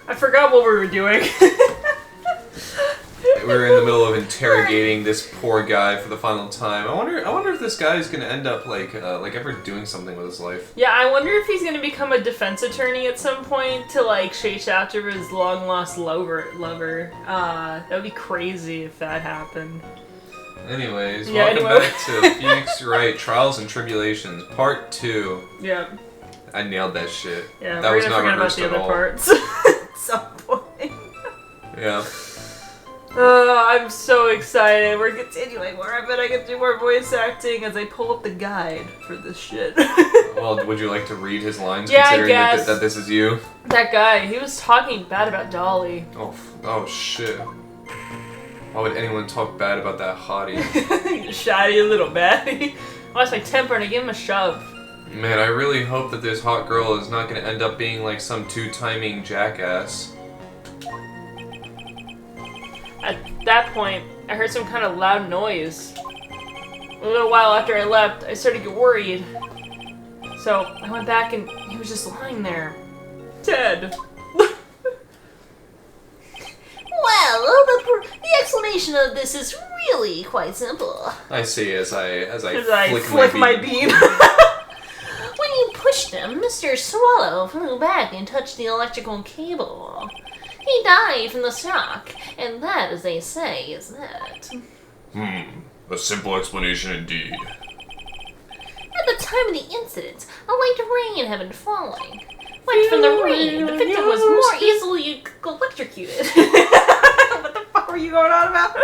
I forgot what we were doing. We were in the middle of interrogating this poor guy for the final time. I wonder if this guy is gonna end up like ever doing something with his life. Yeah, I wonder if he's gonna become a defense attorney at some point to like chase after his long lost lover. That would be crazy if that happened. Anyways, welcome back to Phoenix Wright Trials and Tribulations Part 2. Yeah. I nailed that shit. Yeah, that we're was gonna not forget about the other all. parts at some point. Yeah. I'm so excited. We're continuing more. I bet I can do more voice acting as I pull up the guide for this shit. Well, would you like to read his lines, yeah, considering I guess. that this is you? That guy, he was talking bad about Dolly. Oh shit. Why would anyone talk bad about that hottie? You shoddy little baddie. I lost my temper and I gave him a shove. Man, I really hope that this hot girl is not going to end up being like some two-timing jackass. At that point, I heard some kind of loud noise. A little while after I left, I started to get worried. So I went back and he was just lying there. Dead. Well, the explanation of this is really quite simple. I see as I flick my bean. When you pushed him, Mr. Swallow flew back and touched the electrical cable. He died from the shock, and that, as they say, is that. A simple explanation indeed. At the time of the incident, a light rain had been falling. But from the rain, the victim was more easily electrocuted. What the fuck were you going on about?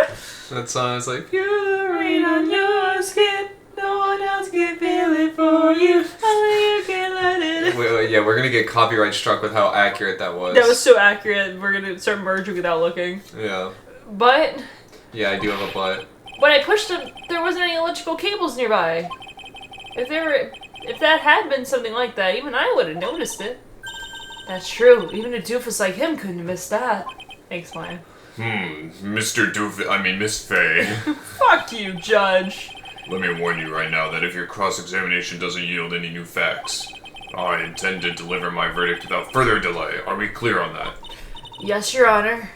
That song is like, feel the rain on your skin, no one else can feel it for you, only you can let it. Wait, yeah, we're gonna get copyright struck with how accurate that was. That was so accurate, we're gonna start merging without looking. Yeah. But Yeah, I do have a butt. when I pushed him, there wasn't any electrical cables nearby. If that had been something like that, even I would have noticed it. That's true. Even a doofus like him couldn't have missed that. Thanks, Maya. Mr. Miss Faye. Fuck you, Judge. Let me warn you right now that if your cross-examination doesn't yield any new facts, I intend to deliver my verdict without further delay. Are we clear on that? Yes, Your Honor.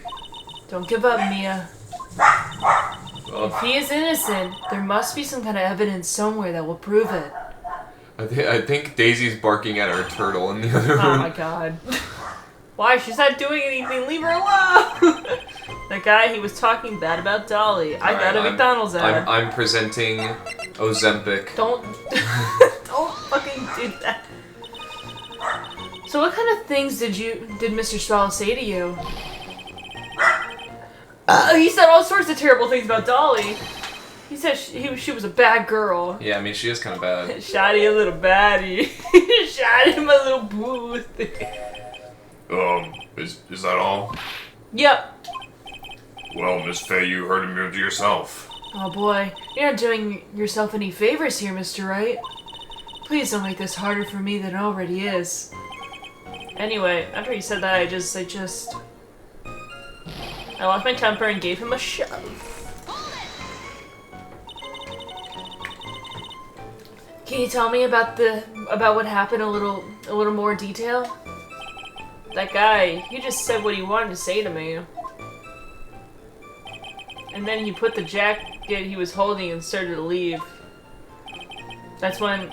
Don't give up, Mia. Well, If he is innocent, there must be some kind of evidence somewhere that will prove it. I think Daisy's barking at our turtle in the other room. Oh my god. Why? She's not doing anything. Leave her alone! That guy, he was talking bad about Dolly. I got a McDonald's ad. I'm presenting Ozempic. Don't fucking do that. So what kind of things did Mr. Swallow say to you? He said all sorts of terrible things about Dolly. He said she was a bad girl. Yeah, I mean, she is kind of bad. Shoddy a little baddie. Shoddy my little booth. Is that all? Yep. Well, Miss Faye, you heard him yourself. Oh boy, you're not doing yourself any favors here, Mr. Wright. Please don't make this harder for me than it already is. Anyway, after he said that, I lost my temper and gave him a shove. Can you tell me about what happened a little more detail? That guy, he just said what he wanted to say to me. And then he put the jacket he was holding and started to leave. That's when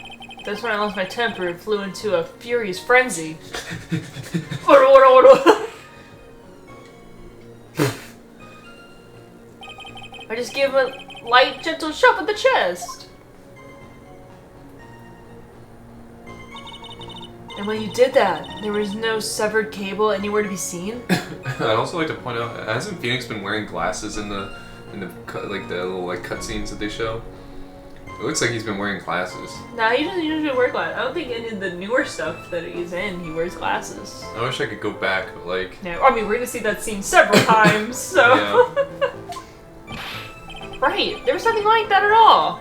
I lost my temper and flew into a furious frenzy. I just gave him a light, gentle shove in the chest. And when you did that, there was no severed cable anywhere to be seen? I'd also like to point out, hasn't Phoenix been wearing glasses in the little cutscenes that they show? It looks like he's been wearing glasses. Nah, he doesn't usually wear glasses. I don't think any of the newer stuff that he's in, he wears glasses. I wish I could go back, but like... No, I mean, we're gonna see that scene several times, so... Yeah. Right, there was nothing like that at all.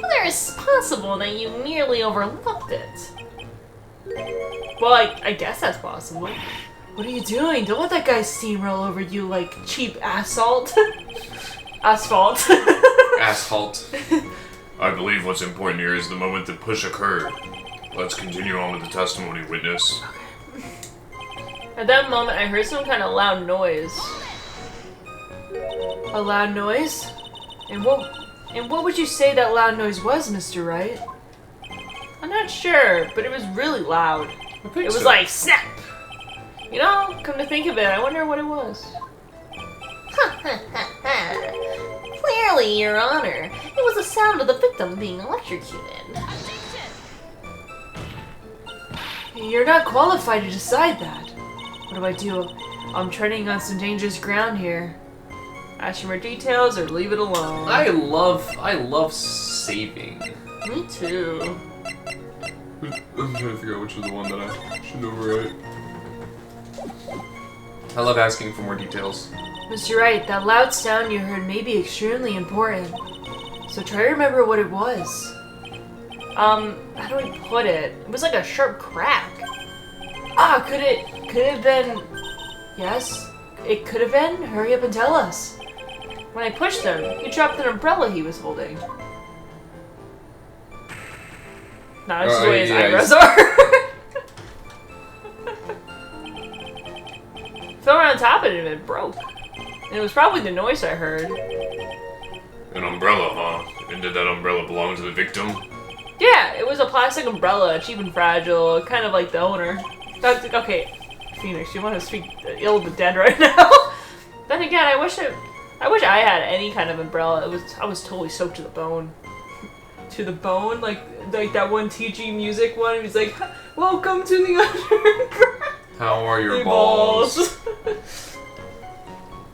Well, it's possible that you merely overlooked it. Well, I guess that's possible. What are you doing? Don't let that guy steamroll over you like cheap asphalt. Asphalt. Asphalt. I believe what's important here is the moment the push occurred. Let's continue on with the testimony, witness. At that moment, I heard some kind of loud noise. A loud noise? And what would you say that loud noise was, Mr. Wright? I'm not sure, but it was really loud. It was like, snap! You know, come to think of it, I wonder what it was. Clearly, Your Honor, it was the sound of the victim being electrocuted. You're not qualified to decide that. What do I do? I'm treading on some dangerous ground here. Ask for more details or leave it alone. I love saving. Me too. I'm trying to figure out which was the one that I should overwrite. I love asking for more details. Mr. Wright, that loud sound you heard may be extremely important. So try to remember what it was. How do we put it? It was like a sharp crack. Ah, could it have been... Yes, it could have been? Hurry up and tell us. When I pushed him, he dropped an umbrella he was holding. Nah, that's just the way his eyebrows are. Fell right on top of it and it broke. And it was probably the noise I heard. An umbrella, huh? And did that umbrella belong to the victim? Yeah, it was a plastic umbrella, cheap and fragile, kind of like the owner. Okay, Phoenix, you want to speak ill of the dead right now? Then again, I wish I had any kind of umbrella. I was totally soaked to the bone. To the bone, like that one TG music one. He's like, "Welcome to the underground." How are your balls?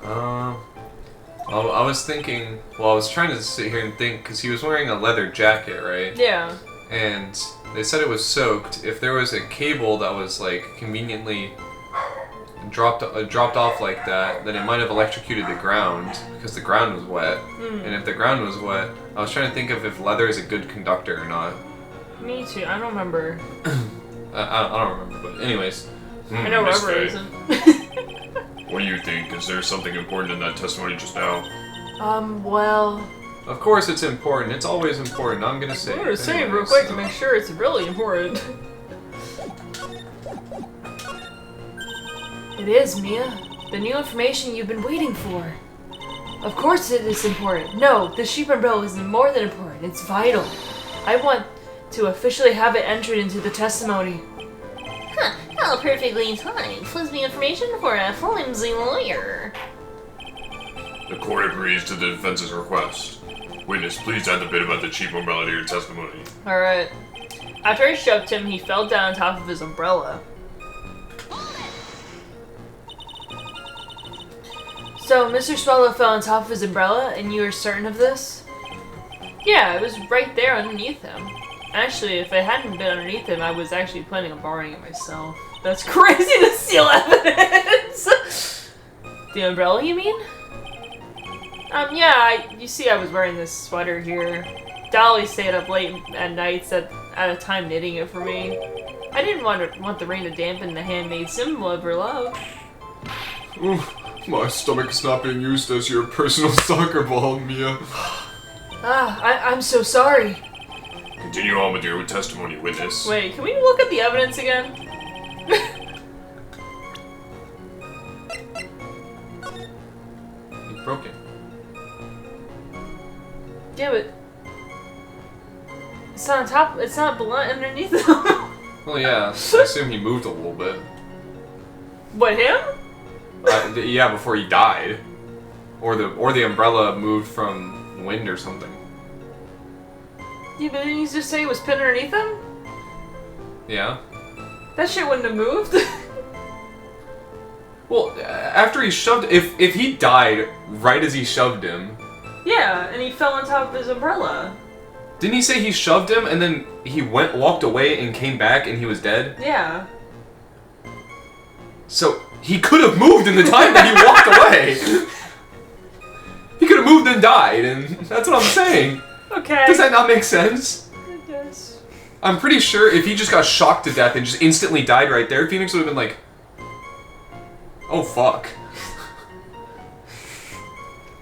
I was thinking. Well, I was trying to sit here and think because he was wearing a leather jacket, right? Yeah. And they said it was soaked. If there was a cable that was like conveniently dropped off like that, then it might have electrocuted the ground because the ground was wet. And if the ground was wet, I was trying to think of if leather is a good conductor or not. Me too. I don't remember. I don't remember, but anyways. I know Miss rubber Faye, isn't. what do you think? Is there something important in that testimony just now? Well... Of course it's important. It's always important. I'm gonna say I'm gonna it say it real anyways, quick so. to make sure it's really important. It is, Mia. The new information you've been waiting for. Of course it is important. No, the sheep umbrella is more than important. It's vital. I want to officially have it entered into the testimony. Huh, how perfectly timed. Flimsy information for a flimsy lawyer. The court agrees to the defense's request. Witness, please add the bit about the cheap umbrella to your testimony. Alright. After I shoved him, he fell down on top of his umbrella. So, Mr. Swallow fell on top of his umbrella, and you are certain of this? Yeah, it was right there underneath him. Actually, if it hadn't been underneath him, I was actually planning on borrowing it myself. That's crazy to steal evidence! The umbrella, you mean? Yeah, you see I was wearing this sweater here. Dolly stayed up late at nights at a time knitting it for me. I didn't want the rain to dampen the handmade symbol of her love. My stomach's not being used as your personal soccer ball, Mia. I'm so sorry. Continue on with your testimony, witness. Wait, can we look at the evidence again? He broke it. Yeah, but it's not on top. It's not blunt underneath him. Well, yeah. I assume he moved a little bit. What, him? Yeah, before he died, or the umbrella moved from wind or something. Yeah, but didn't you just say it was pinned underneath him? Yeah. That shit wouldn't have moved. Well, after he shoved, if he died right as he shoved him. Yeah, and he fell on top of his umbrella. Didn't he say he shoved him and then he walked away and came back and he was dead? Yeah. So he could have moved in the time that he walked away. He could have moved and died, and that's what I'm saying. Okay. Does that not make sense? It does. I'm pretty sure if he just got shocked to death and just instantly died right there, Phoenix would have been like, oh fuck.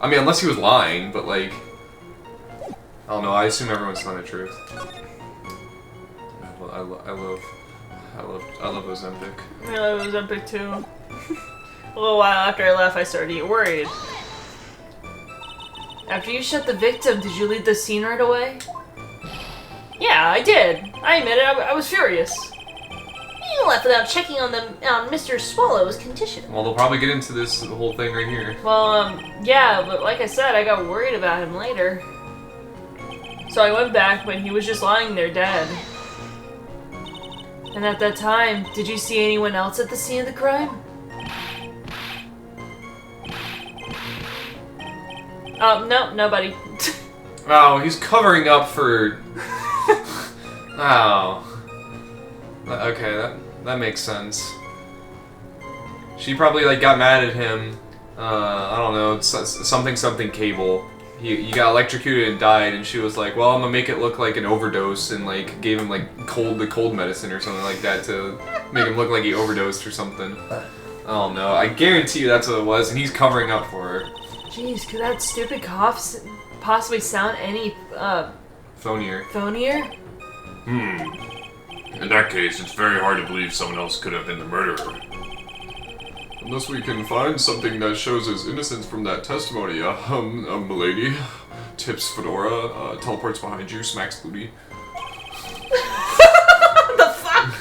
I mean, unless he was lying, but like, I don't know, I assume everyone's telling the truth. I I love Ozempic. Yeah, it was epic too. A little while after I left, I started to get worried. After you shot the victim, did you leave the scene right away? Yeah, I did. I admit it, I was furious. You left without checking on Mr. Swallow's condition. Well, they'll probably get into this whole thing right here. Well, yeah, but like I said, I got worried about him later. So I went back when he was just lying there dead. And at that time, did you see anyone else at the scene of the crime? No, nobody. Oh, he's covering up for... Oh. Okay, that makes sense. She probably, like, got mad at him. I don't know, something cable. He got electrocuted and died, and she was like, well, I'm gonna make it look like an overdose, and, like, gave him, like, cold medicine or something like that to make him look like he overdosed or something. I don't know. I guarantee you that's what it was, and he's covering up for her. Jeez, could that stupid cough possibly sound any, Phonier. phonier? In that case, it's very hard to believe someone else could have been the murderer. Unless we can find something that shows his innocence from that testimony, milady. Tips Fedora, teleports behind you, smacks booty. The fuck?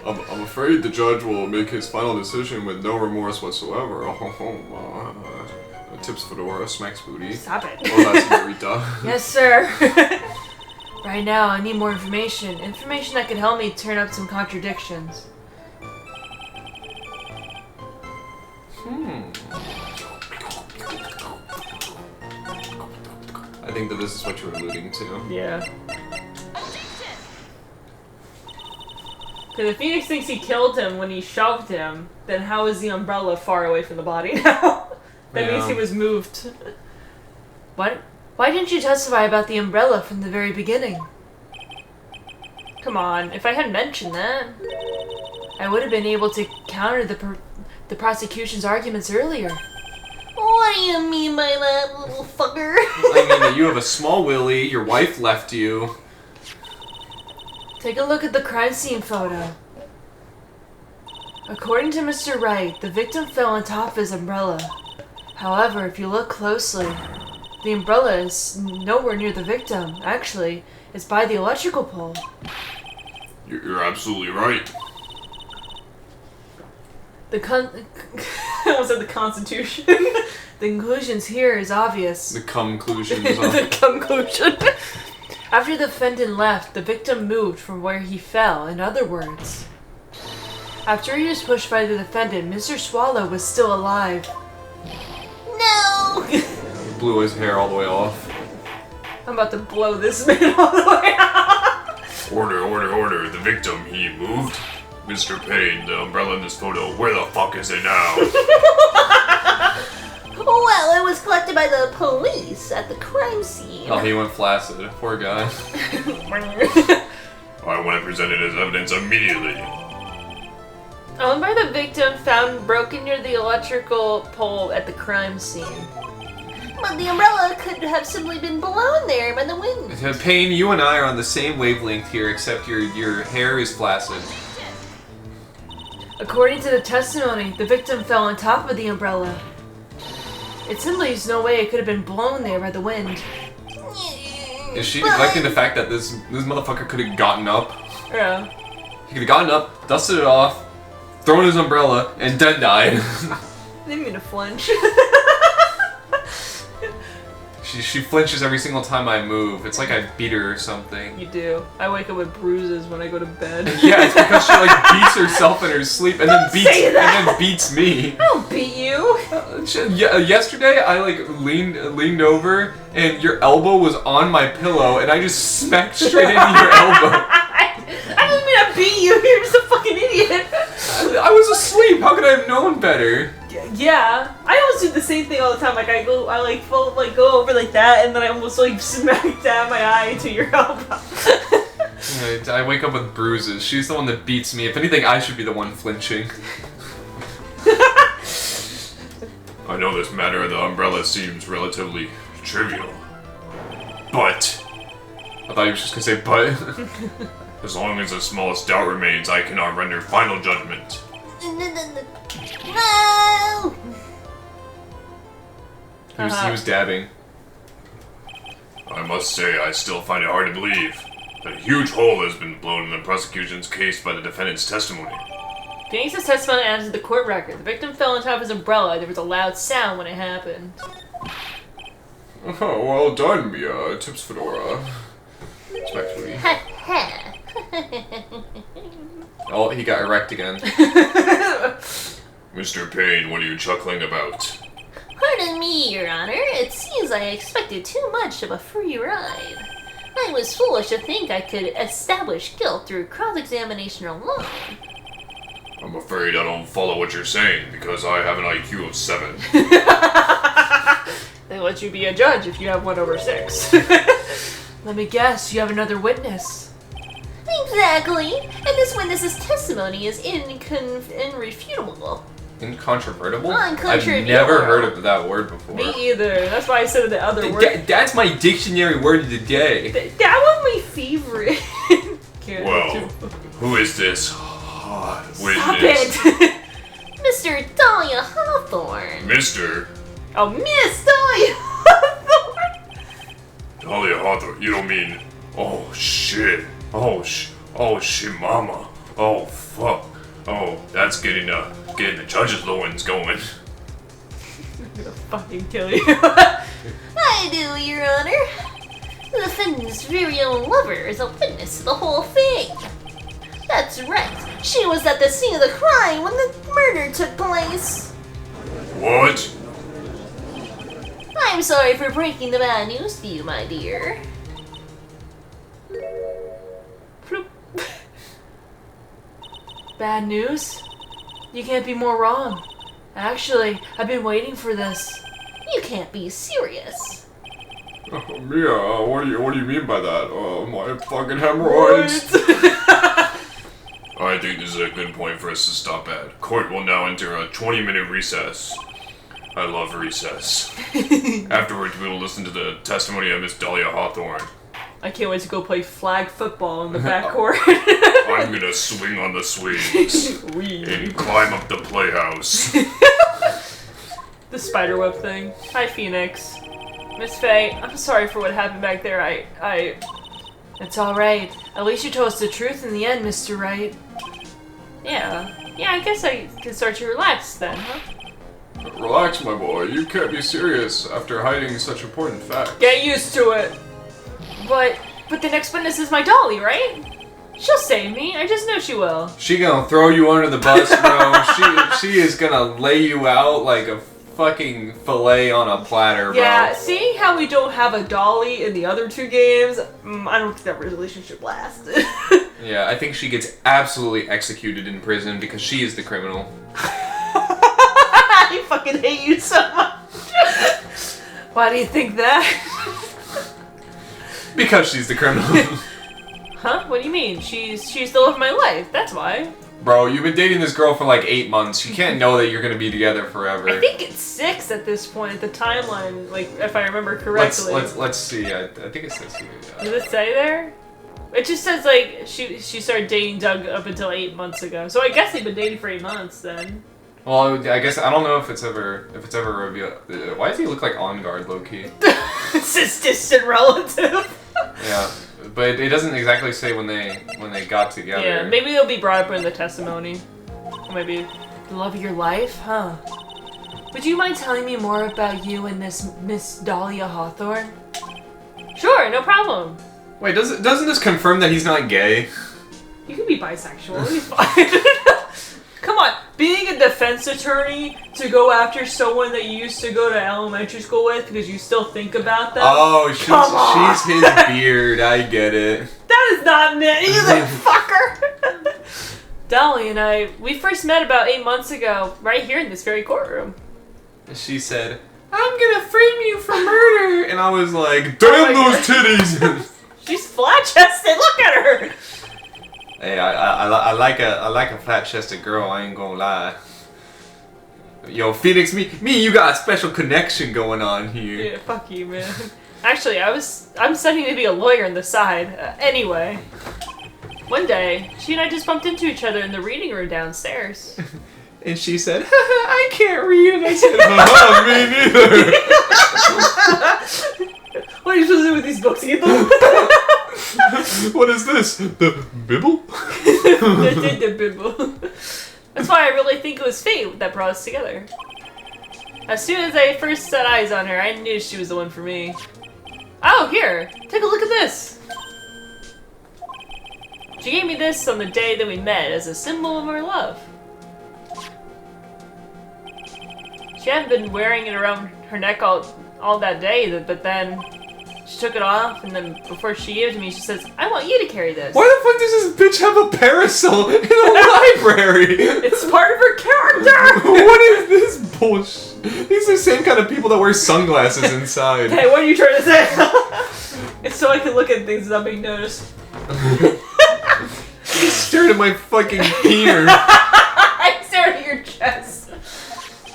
I'm afraid the judge will make his final decision with no remorse whatsoever. Tips Fedora, smacks booty. Stop it. Hola, señorita. Yes, sir. Right now, I need more information. Information that could help me turn up some contradictions. I think that this is what you're alluding to. Yeah. Because if Phoenix thinks he killed him when he shoved him, then how is the umbrella far away from the body now? That means he was moved. What? Why didn't you testify about the umbrella from the very beginning? Come on, if I had mentioned that, I would have been able to counter the prosecution's arguments earlier. What do you mean by that, little fucker? I mean that you have a small willy, your wife left you. Take a look at the crime scene photo. According to Mr. Wright, the victim fell on top of his umbrella. However, if you look closely, the umbrella is nowhere near the victim. Actually, it's by the electrical pole. You're absolutely right. I almost said the Constitution. The conclusions here is obvious. The conclusion The is on. conclusion. After the defendant left, the victim moved from where he fell. In other words, after he was pushed by the defendant, Mr. Swallow was still alive. No! Blew his hair all the way off. I'm about to blow this man all the way out. Order. The victim, he moved? Mr. Payne, the umbrella in this photo, where the fuck is it now? Well, it was collected by the police at the crime scene. Oh, he went flaccid. Poor guy. I want to present it as evidence immediately. Owned by the victim found broken near the electrical pole at the crime scene. But the umbrella could have simply been blown there by the wind. Payne, you and I are on the same wavelength here, except your hair is flaccid. According to the testimony, the victim fell on top of the umbrella. It simply is no way it could have been blown there by the wind. Is she neglecting the fact that this motherfucker could have gotten up? Yeah. He could have gotten up, dusted it off, thrown his umbrella, and then died. I didn't mean to flinch. She flinches every single time I move. It's like I beat her or something. You do. I wake up with bruises when I go to bed. Yeah, it's because she like beats herself in her sleep and then beats me. I don't beat you. Yesterday I like leaned over and your elbow was on my pillow and I just smacked straight into your elbow. I didn't mean to beat you. You're just a fucking idiot. I was asleep. How could I have known better? Yeah, I almost do the same thing all the time. Like I go over like that, and then I almost like smack down my eye to your elbow. I wake up with bruises. She's the one that beats me. If anything, I should be the one flinching. I know this matter of the umbrella seems relatively trivial. But I thought you were just gonna say but. As long as the smallest doubt remains, I cannot render final judgment. No! He was dabbing. I must say, I still find it hard to believe that a huge hole has been blown in the prosecution's case by the defendant's testimony. Phoenix's testimony adds to the court record. The victim fell on top of his umbrella. There was a loud sound when it happened. Oh, well done, Mia. Tips Fedora. Respectfully. Oh, he got erect again. Mr. Payne, what are you chuckling about? Pardon me, Your Honor. It seems I expected too much of a free ride. I was foolish to think I could establish guilt through cross-examination alone. I'm afraid I don't follow what you're saying because I have an IQ of 7. They let you be a judge if you have 1 over 6. Let me guess, you have another witness. Exactly. And this witness's testimony is irrefutable. Incontrovertible? Uncontrovertible. I've never heard of that word before. Me either. That's why I said the other word. That's my dictionary word of the day. That was my favorite. Well, who is this hot Stop witness? it! Mr. Dahlia Hawthorne. Mr. Oh, Miss Dahlia Hawthorne! Dahlia Hawthorne, you don't mean... Oh, shit. Oh, shit, mama. Oh, fuck. Oh, that's getting the judge's loins going. I'm gonna fucking kill you. I do, Your Honor. The defendant's very own lover is a witness to the whole thing. That's right. She was at the scene of the crime when the murder took place. What? I'm sorry for breaking the bad news to you, my dear. Bloop. Bad news? You can't be more wrong. Actually, I've been waiting for this. You can't be serious. Oh, Mia, what do you mean by that? My fucking hemorrhoids. I think this is a good point for us to stop at. Court will now enter a 20-minute recess. I love recess. Afterwards, we will listen to the testimony of Miss Dahlia Hawthorne. I can't wait to go play flag football in the backcourt. I'm gonna swing on the swings and climb up the playhouse. The spiderweb thing. Hi, Phoenix. Miss Faye, I'm sorry for what happened back there. It's alright. At least you told us the truth in the end, Mr. Wright. Yeah, I guess I can start to relax then, huh? Relax, my boy. You can't be serious after hiding such important facts. Get used to it! But the next witness is my dolly, right? She'll save me. I just know she will. She gonna throw you under the bus, bro. she is gonna lay you out like a fucking fillet on a platter, bro. Yeah, seeing how we don't have a dolly in the other 2 games, I don't think that relationship lasted. Yeah, I think she gets absolutely executed in prison because she is the criminal. I fucking hate you so much. Why do you think that? Because she's the criminal. Huh? What do you mean? She's the love of my life. That's why. Bro, you've been dating this girl for like 8 months. You can't know that you're gonna be together forever. I think it's 6 at this point. The timeline, like if I remember correctly. Let's see. I think it says here. Yeah. Does it say there? It just says like she started dating Doug up until 8 months ago. So I guess they've been dating for 8 months then. Well, I guess I don't know if it's ever revealed. Why does he look like On Guard, low key? It's his distant relative. Yeah, but it doesn't exactly say when they got together. Yeah, maybe it'll be brought up in the testimony. Or maybe the love of your life, huh? Would you mind telling me more about you and Miss Dahlia Hawthorne? Sure, no problem. Wait, doesn't this confirm that he's not gay? You can be bisexual. He's fine. Come on, being a defense attorney to go after someone that you used to go to elementary school with because you still think about them. Oh, she's his beard. I get it. That is not me, either, fucker. Dolly and I, we first met about 8 months ago, right here in this very courtroom. She said, "I'm gonna frame you for murder," and I was like, "Damn those titties!" She's flat-chested. Look at her. Hey, I like a flat-chested girl. I ain't gonna lie. Yo, Phoenix, me, you got a special connection going on here. Yeah, fuck you, man. Actually, I'm studying to be a lawyer on the side. Anyway. One day, she and I just bumped into each other in the reading room downstairs. And she said, I can't read. And I said, me neither. What are you supposed to do with these books? Eat them? What is this? The Bible? The Bible. That's why I really think it was fate that brought us together. As soon as I first set eyes on her, I knew she was the one for me. Oh, here! Take a look at this! She gave me this on the day that we met as a symbol of our love. She hadn't been wearing it around her neck all that day, but then she took it off, and then before she gave it to me, she says, I want you to carry this. Why the fuck does this bitch have a parasol in a library? It's part of her character! What is this bullshit? These are the same kind of people that wear sunglasses inside. Hey, what are you trying to say? It's so I can look at things without being noticed. You stared at my fucking peener. I stared at your chest.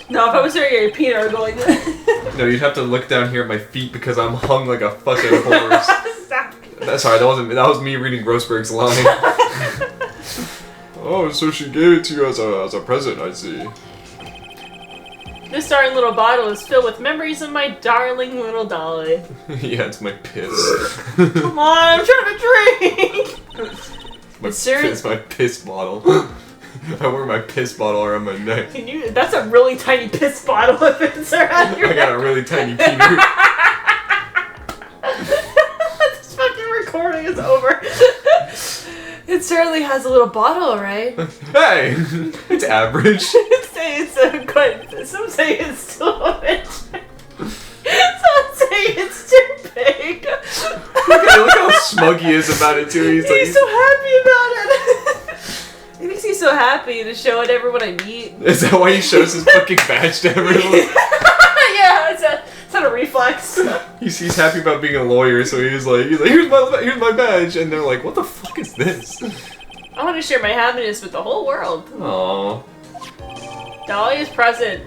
No, if I was staring at your peanut, I would go like this. No, you'd have to look down here at my feet because I'm hung like a fucking horse. Stop. Sorry, that was me reading Grossberg's line. Oh, so she gave it to you as a present, I see. This darling little bottle is filled with memories of my darling little dolly. Yeah, it's my piss. Come on, I'm trying to drink! It's my piss bottle. I wear my piss bottle around my neck. Can you? That's a really tiny piss bottle if it's around your I got a really tiny peener. This fucking recording is over. It certainly has a little bottle, right? Hey! It's average. It's quite. Some say it's too much. Some say it's too big. Look how smug he is about it, too. He's so happy about it. It makes me so happy to show it everyone I meet. Is that why he shows his fucking badge to everyone? Yeah, it's not a reflex. He's happy about being a lawyer, so he's like, here's my badge, and they're like, what the fuck is this? I want to share my happiness with the whole world. Aww. Dahlia's present.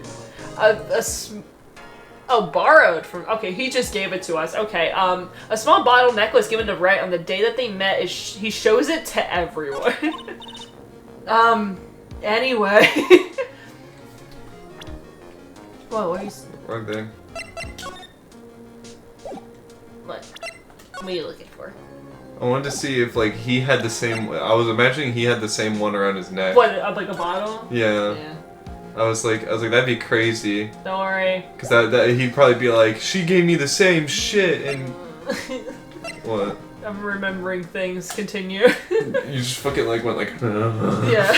Borrowed from. Okay, he just gave it to us. Okay, a small bottle necklace given to Wright on the day that they met. He shows it to everyone. Anyway. Whoa, what are you? Wrong thing. What are you looking for? I wanted to see if like he had the same. I was imagining he had the same one around his neck. What, like a bottle? Yeah. Yeah. I was like, that'd be crazy. Don't worry. Cause that he'd probably be like, she gave me the same shit and. What? I'm remembering things. Continue. You just fucking like went like. Yeah.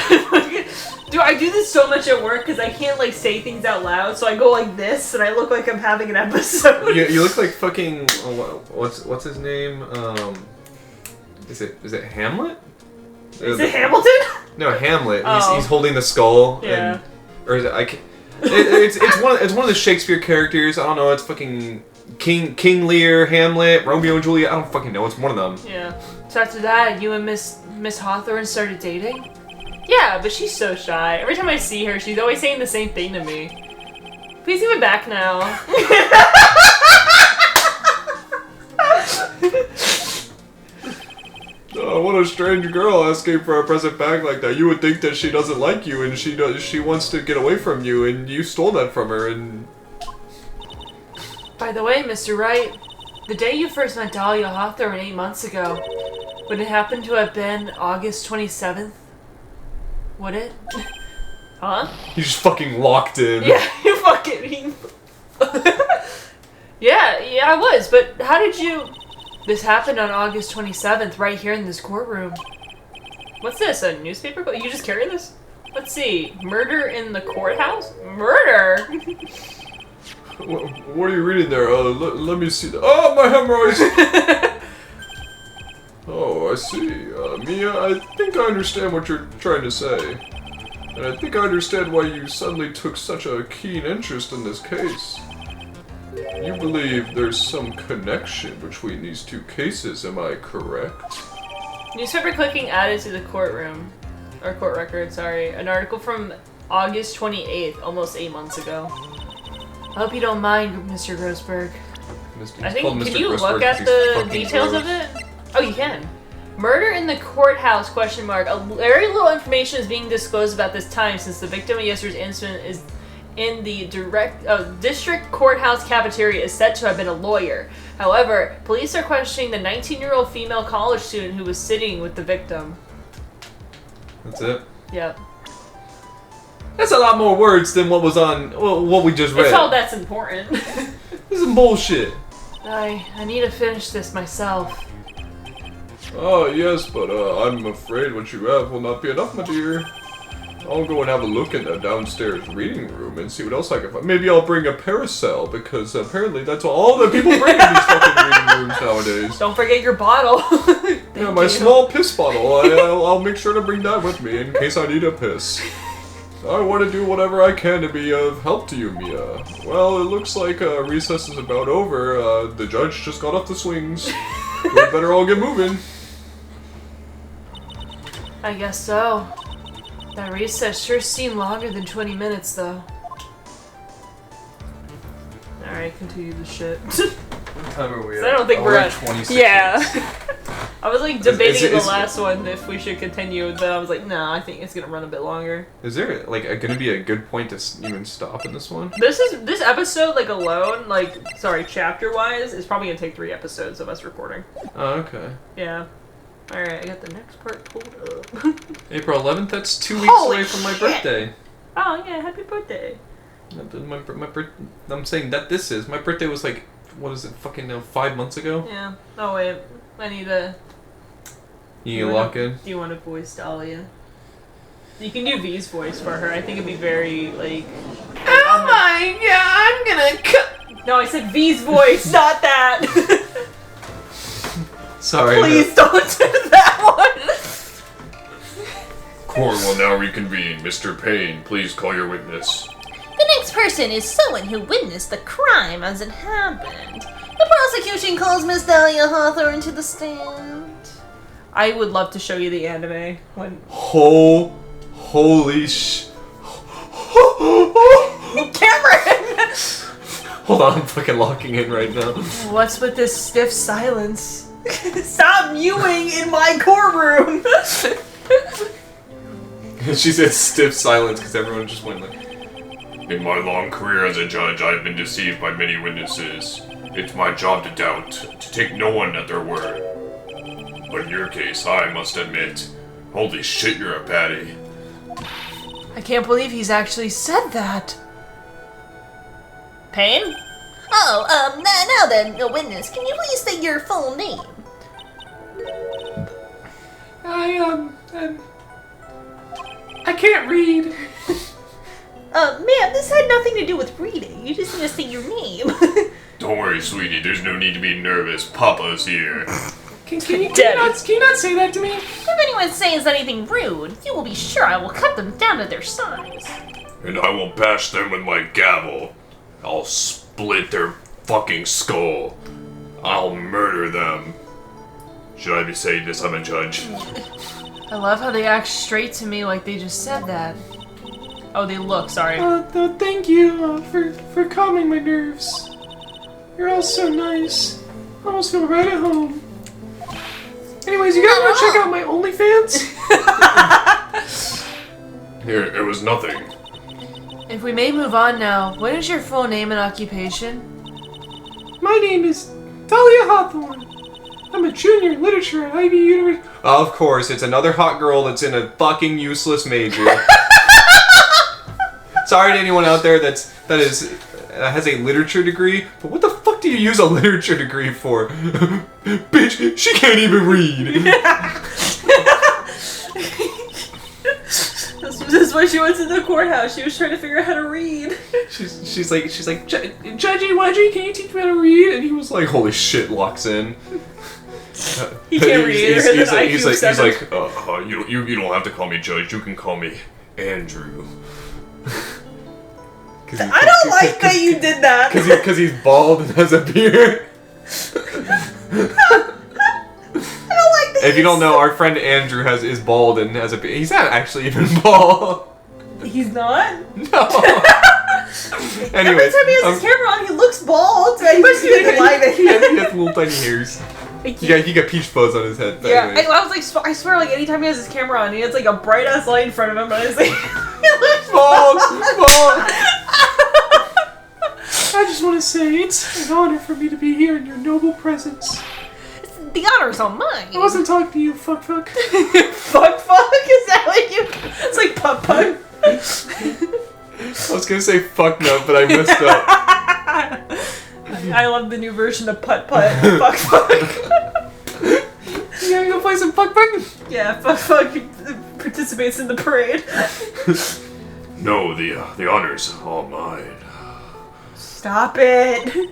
Dude, I do this so much at work because I can't like say things out loud, so I go like this and I look like I'm having an episode. You look like fucking. What's his name? Is it Hamlet? Is it Hamilton? No, Hamlet. Oh. He's holding the skull. Yeah. Or is it? It's one of the Shakespeare characters. I don't know. It's fucking King Lear, Hamlet, Romeo and Juliet. I don't fucking know. It's one of them. Yeah. So after that, you and Miss Hawthorne started dating? Yeah, but she's so shy. Every time I see her, she's always saying the same thing to me. Please give it back now. What a strange girl asking for a present back like that. You would think that she doesn't like you and she wants to get away from you and you stole that from her and... By the way, Mr. Wright, the day you first met Dahlia Hawthorne 8 months ago, would it happen to have been August 27th? Would it? Huh? You just fucking locked in. Yeah, you fucking... Yeah, I was, but how did you... This happened on August 27th, right here in this courtroom. What's this, a newspaper? You just carry this? Let's see. Murder in the courthouse? Murder? What are you reading there? Let me see that. Oh, my hemorrhoids! Oh, I see. Mia, I think I understand what you're trying to say. And I think I understand why you suddenly took such a keen interest in this case. You believe there's some connection between these two cases, am I correct? Newspaper clipping added to the courtroom. Or court record, sorry. An article from August 28th, almost 8 months ago. I hope you don't mind, Mr. Grossberg. I think, can you look at the details of it? Oh, you can. Murder in the courthouse, question mark. A very little information is being disclosed about this time since the victim of yesterday's incident is in the district courthouse cafeteria is said to have been a lawyer. However, police are questioning the 19-year-old female college student who was sitting with the victim. That's it? Yep. That's a lot more words than what was on what we just read. It's all that's important. This is some bullshit. I need to finish this myself. Oh, yes, but I'm afraid what you have will not be enough, my dear. I'll go and have a look in the downstairs reading room and see what else I can find. Maybe I'll bring a parasol, because apparently that's all that people bring in these fucking reading rooms nowadays. Don't forget your bottle. Yeah, my small piss bottle. I'll make sure to bring that with me in case I need a piss. I want to do whatever I can to be of help to you, Mia. Well, it looks like recess is about over. The judge just got off the swings. We better all get moving. I guess so. That recess sure seemed longer than 20 minutes, though. Alright, continue the shit. What time are we at? I don't think we're at 26 Yeah. minutes. I was like debating is- the last one if we should continue, but I was like, no, I think it's gonna run a bit longer. Is there like gonna be a good point to even stop in this one? This episode, like alone, chapter-wise, is probably gonna take 3 episodes of us recording. Oh, okay. Yeah. Alright, I got the next part pulled up. April 11th, that's 2 weeks Holy away from my shit. birthday. Oh yeah, happy birthday. I'm saying that this is. My birthday was like, what is it, fucking 5 months ago? Yeah. Oh wait, I need to... You need to lock in? Do you want to voice Dahlia? You can do V's voice for her. I think it'd be very, like... Oh my god, I'm gonna cut! No, I said V's voice, not that! Sorry. Please don't do that one! Court will now reconvene. Mr. Payne, please call your witness. The next person is someone who witnessed the crime as it happened. The prosecution calls Miss Dahlia Hawthorne to the stand. I would love to show you the anime when... Holy sh... Cameron! Hold on, I'm fucking locking in right now. What's with this stiff silence? Stop mewing in my courtroom! She said stiff silence because everyone just went like... In my long career as a judge, I've been deceived by many witnesses. It's my job to doubt, to take no one at their word. But in your case, I must admit, holy shit, you're a baddie. I can't believe he's actually said that. Payne? Oh, now then, witness, can you please state your full name? I can't read. Ma'am, this had nothing to do with reading. You just need to state your name. Don't worry, sweetie, there's no need to be nervous. Papa's here. Can you not say that to me? If anyone says anything rude, you will be sure I will cut them down to their size. And I will bash them with my gavel. I'll split their fucking skull. I'll murder them. Should I be saying this? I'm a judge. I love how they act straight to me like they just said that. Oh, they look, sorry. Thank you for calming my nerves. You're all so nice. I almost feel right at home. Anyways, you guys want to check out my OnlyFans? Here, it was nothing. If we may move on now, what is your full name and occupation? My name is Dahlia Hawthorne. I'm a junior in literature at Ivy University. Of course, it's another hot girl that's in a fucking useless major. Sorry to anyone out there that has a literature degree, but what the fuck do you use a literature degree for? Bitch, she can't even read. This is why she went to the courthouse. She was trying to figure out how to read. She's like, Judgy Wudgy, can you teach me how to read? And he was like, holy shit, locks in. He can't read either. He's like, You don't have to call me judge. You can call me Andrew. I don't like that you did that. Because he's bald and has a beard. I don't like that. If you don't know, our friend Andrew is bald and has a beard. He's not actually even bald. He's not? No. Every Anyways, time he has his camera on, he looks bald. So he must be like he has little tiny hairs. Yeah, he got peach fuzz on his head. But Yeah, anyways. I was like, I swear, like anytime he has his camera on, he has like a bright ass light in front of him, and I was like, Fall! I just want to say it's an honor for me to be here in your noble presence. the honor's all mine. I wasn't talking to you, fuck. Fuck, is that what you? It's like putt. I was gonna say fuck no, but I messed up. I love the new version of putt. Fuck. You gotta go play some fuck. Yeah, fuck participates in the parade. No, the honor's all mine. Stop it.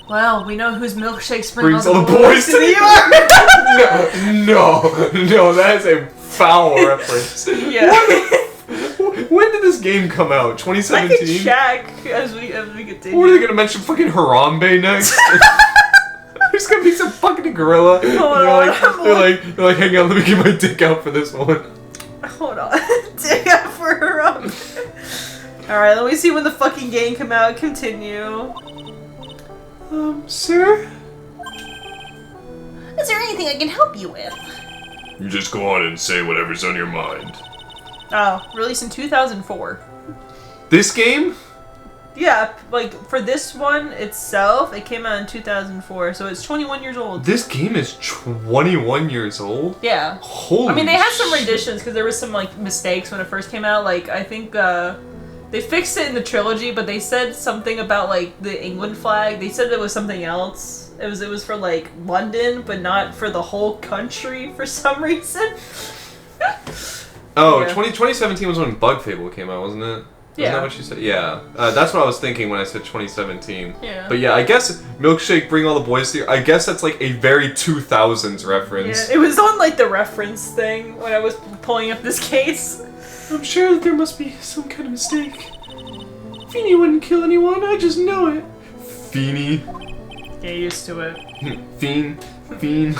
Well, we know whose milkshakes Brings all the boys to the yard. No, that is a foul reference. Yeah. When did this game come out? I 2017? can check as we continue. Or are they gonna mention fucking Harambe next? There's gonna be some fucking gorilla. They're like, hang on, let me get my dick out for this one. Hold on. Dig out for her own. Alright, let me see when the fucking game come out. Continue. Sir? Is there anything I can help you with? You just go on and say whatever's on your mind. Oh, released in 2004. This game? Yeah, like for this one itself, it came out in 2004, so it's 21 years old. This game is 21 years old? Yeah. Holy I mean, they had some shit. renditions because there was some like mistakes when it first came out. Like I think they fixed it in the trilogy, but they said something about like the England flag. They said it was something else. It was for like London, but not for the whole country for some reason. Oh, Yeah. 2017 was when Bug Fable came out, wasn't it? Isn't Yeah. that what you said? Yeah. That's what I was thinking when I said 2017. Yeah. But yeah, I guess Milkshake Bring All the Boys Here, I guess that's like a very 2000s reference. Yeah, it was on like the reference thing when I was pulling up this case. I'm sure that there must be some kind of mistake. Feeny wouldn't kill anyone, I just know it. Feeny. Get used to it. Fiend. Bean.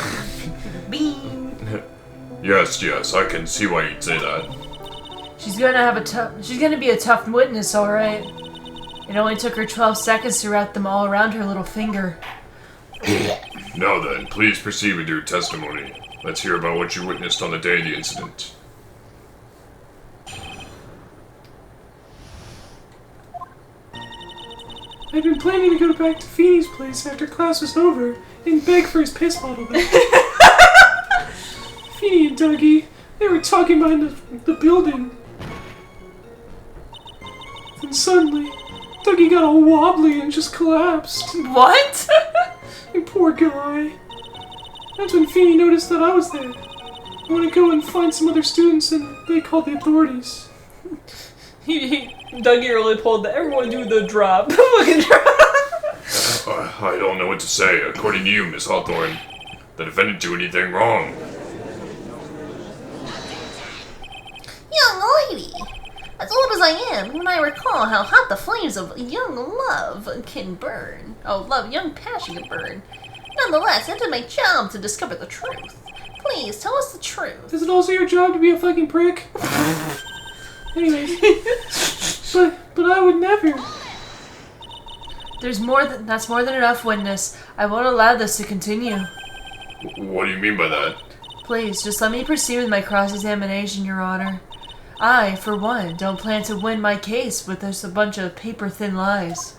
Yes, I can see why you'd say that. She's gonna be a tough witness, all right. It only took her 12 seconds to wrap them all around her little finger. Now then, please proceed with your testimony. Let's hear about what you witnessed on the day of the incident. I'd been planning to go back to Feeny's place after class was over and beg for his piss bottle back. Feeny and Dougie, they were talking behind the building. Then suddenly, Dougie got all wobbly and just collapsed. What? And poor guy. That's when Feeny noticed that I was there. I want to go and find some other students, and they called the authorities. Dougie really pulled the everyone do the drop. Fucking drop. I don't know what to say. According to you, Miss Hawthorne, the defendant do anything wrong. Young lady, as old as I am, when I recall how hot the flames of young love can burn. Oh, young passion can burn. Nonetheless, it is my job to discover the truth. Please, tell us the truth. Is it also your job to be a fucking prick? Anyways, but I would never. That's more than enough, witness. I won't allow this to continue. What do you mean by that? Please, just let me proceed with my cross-examination, Your Honor. I, for one, don't plan to win my case with just a bunch of paper-thin lies.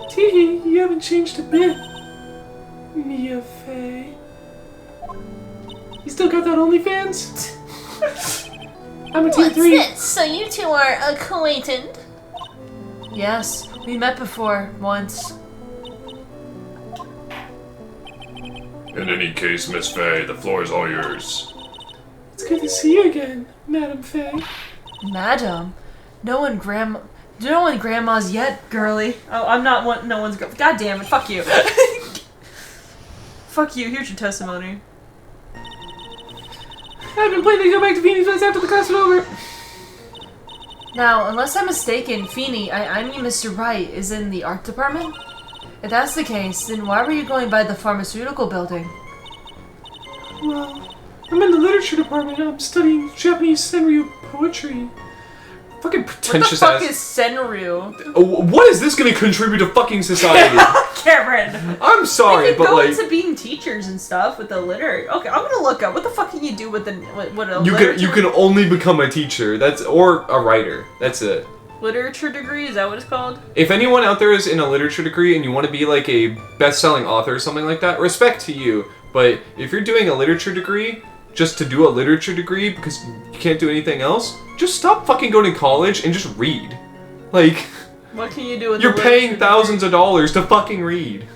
Teehee, you haven't changed a bit. Mia Fey. You still got that OnlyFans? I'm a Team What's 3. this? So you two are acquainted? Yes, we met before, once. In any case, Miss Fay, the floor is all yours. It's good to see you again, Madam Fey. Madam? No one grandmas yet, girly. Oh, I'm not one. No one's girl. God damn it! Fuck you. Fuck you. Here's your testimony. I've been planning to go back to Feeny's place after the class was over. Now, unless I'm mistaken, Feeny, I mean Mr. Wright, is in the art department? If that's the case, then why were you going by the pharmaceutical building? Well, I'm in the literature department. I'm studying Japanese senryu poetry. Fucking What the pretentious fuck ass. is Senryu? Oh, what is this gonna contribute to fucking society? Cameron. I'm sorry, They could but go like, into being teachers and stuff with the litter. Okay, I'm gonna look up what the fuck can you do with what a you can only become a teacher. Or a writer. That's it. literature degree? Is that what it's called? If anyone out there is in a literature degree and you want to be like a best-selling author or something like that, respect to you. But if you're doing a literature degree just to do a literature degree because you can't do anything else, just stop fucking going to college and just read. Like, What can you do with you're the paying literature thousands of dollars to fucking read.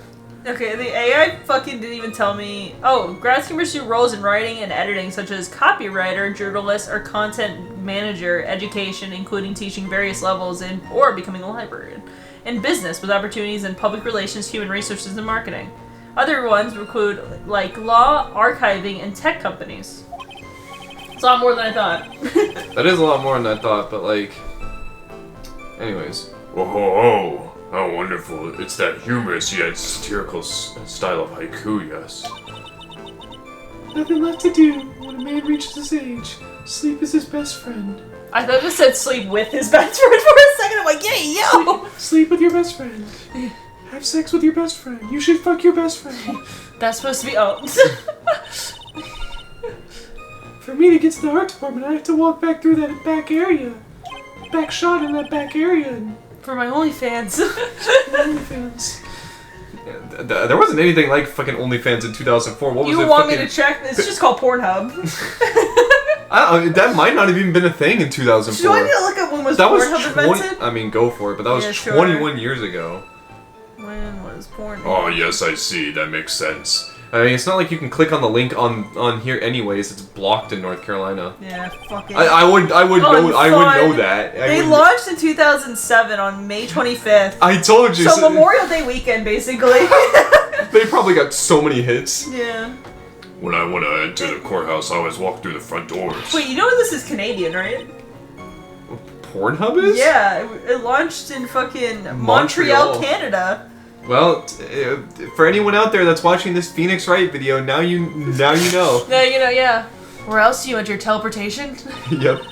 Okay, the AI fucking didn't even tell me. Oh, grad schemes pursue roles in writing and editing, such as copywriter, journalist, or content manager, education, including teaching various levels in, or becoming a librarian, and business with opportunities in public relations, human resources, and marketing. Other ones include like law, archiving, and tech companies. It's a lot more than I thought. That is a lot more than I thought, but like, anyways. Oh, ho, ho. How wonderful. It's that humorous yet satirical style of haiku, yes. Nothing left to do when a man reaches his age. Sleep is his best friend. I thought it said sleep with his best friend for a second. I'm like, yeah, yo! Sleep with your best friend. Have sex with your best friend. You should fuck your best friend. That's supposed to be, oh. For me to get to the art department, I have to walk back through that back area. Back shot in that back area. And For my OnlyFans. OnlyFans. There wasn't anything like fucking OnlyFans in 2004. What was You it? want me fucking... to check? It's just called Pornhub. I don't know, that might not have even been a thing in 2004. Do I need to look up when was That was Pornhub 20. invented? I mean, go for it, but that was Yeah, sure. 21 years ago. When was Pornhub? Oh, yes, I see. That makes sense. I mean, it's not like you can click on the link on here anyways. It's blocked in North Carolina. Yeah, fuck it. I would know Fun. that. They launched in 2007 on May 25th. I told you. So Memorial Day weekend, basically. They probably got so many hits. Yeah. When I want to enter the courthouse, I always walk through the front doors. Wait, you know this is Canadian, right? Pornhub is? Yeah, it launched in fucking Montreal, Montreal. Canada. Well, for anyone out there that's watching this Phoenix Wright video, now you know. Yeah, you know, yeah. Where else do you enter teleportation? Yep.